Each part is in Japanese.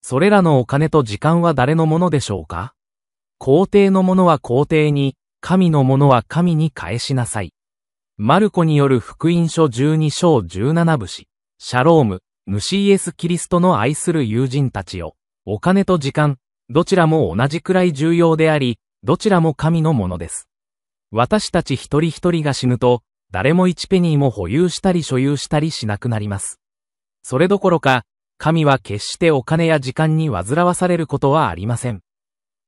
それらのお金と時間は誰のものでしょうか？皇帝のものは皇帝に、神のものは神に返しなさい。マルコによる福音書12章17節。シャローム、主イエス・キリストの愛する友人たちよ。お金と時間、どちらも同じくらい重要であり、どちらも神のものです。私たち一人一人が死ぬと、誰も1ペニーも保有したり所有したりしなくなります。それどころか、神は決してお金や時間に煩わされることはありません。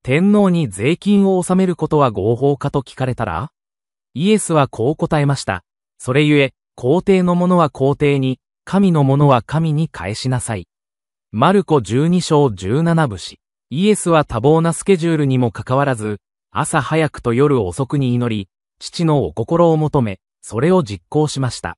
天皇に税金を納めることは合法かと聞かれたら？イエスはこう答えました。それゆえ、皇帝のものは皇帝に、神のものは神に返しなさい。マルコ12章17節。イエスは多忙なスケジュールにもかかわらず、朝早くと夜遅くに祈り、父のお心を求め、それを実行しました。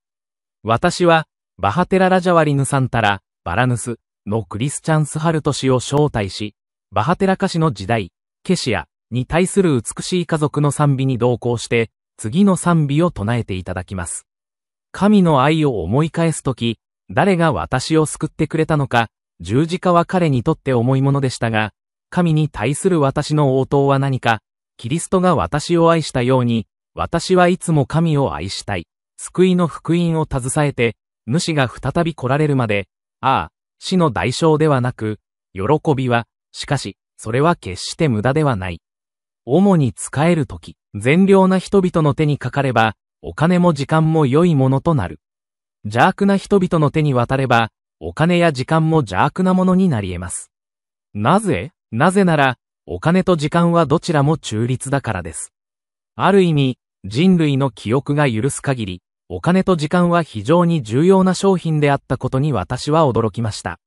私は、バハテラ・ラジャワリヌサンタラ、バラヌスのクリスチャンス・ハルト氏を招待し、バハテラ歌詞の時代、ケシアに対する美しい家族の賛美に同行して、次の賛美を唱えていただきます。神の愛を思い返すとき、誰が私を救ってくれたのか、十字架は彼にとって重いものでしたが、神に対する私の応答は何か、キリストが私を愛したように、私はいつも神を愛したい。救いの福音を携えて、主が再び来られるまで、死の代償ではなく、喜びは、しかし、それは決して無駄ではない。主に仕えるとき、善良な人々の手にかかれば、お金も時間も良いものとなる。邪悪な人々の手に渡れば、お金や時間も邪悪なものになり得ます。なぜなら、お金と時間はどちらも中立だからです。ある意味、人類の記憶が許す限り、お金と時間は非常に重要な商品であったことに私は驚きました。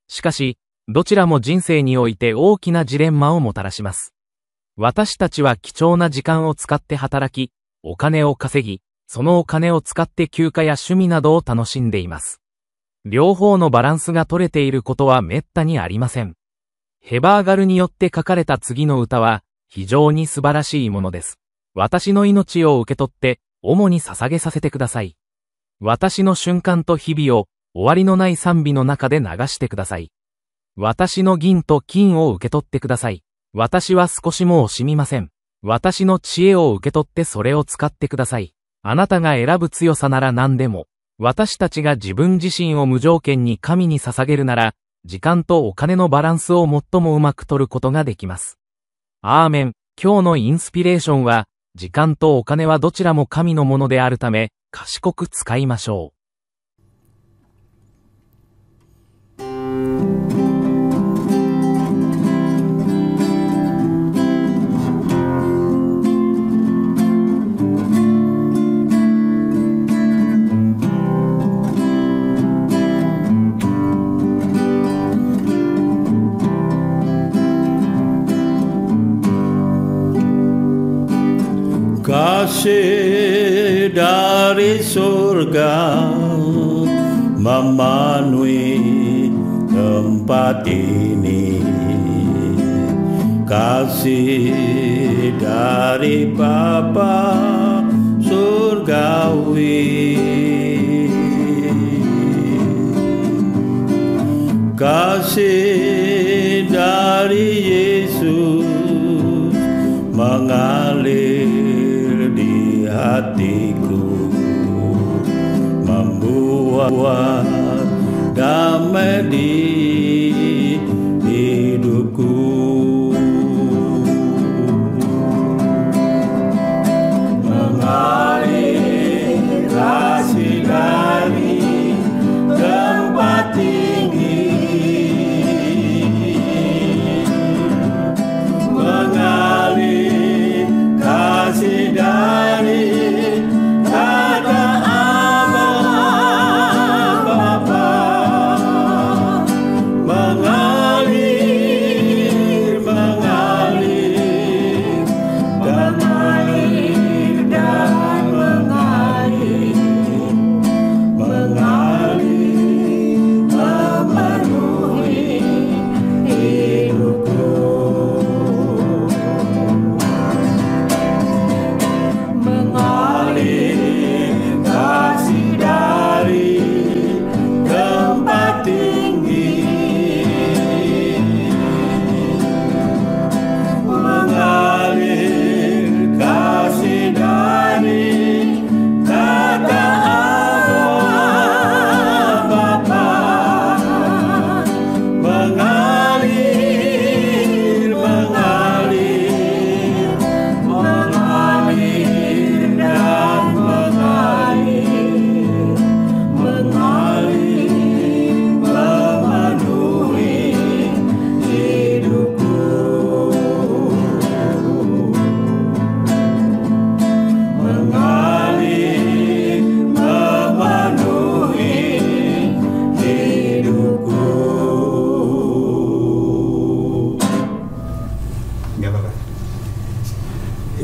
しかし、どちらも人生において大きなジレンマをもたらします。私たちは貴重な時間を使って働き、お金を稼ぎ、そのお金を使って休暇や趣味などを楽しんでいます。両方のバランスが取れていることは滅多にありません。ヘバーガルによって書かれた次の歌は、非常に素晴らしいものです。私の命を受け取って、主に捧げさせてください。私の瞬間と日々を、終わりのない賛美の中で流してください。私の銀と金を受け取ってください。私は少しも惜しみません。私の知恵を受け取ってそれを使ってください。あなたが選ぶ強さなら何でも。私たちが自分自身を無条件に神に捧げるなら、時間とお金のバランスを最もうまく取ることができます。アーメン。今日のインスピレーションは、時間とお金はどちらも神のものであるため、賢く使いましょう。Kasih dari surga memenuhi tempat ini. Kasih dari Bapa surgawi. Kasih dari Yesus mengalir di hatiku, membuat damai di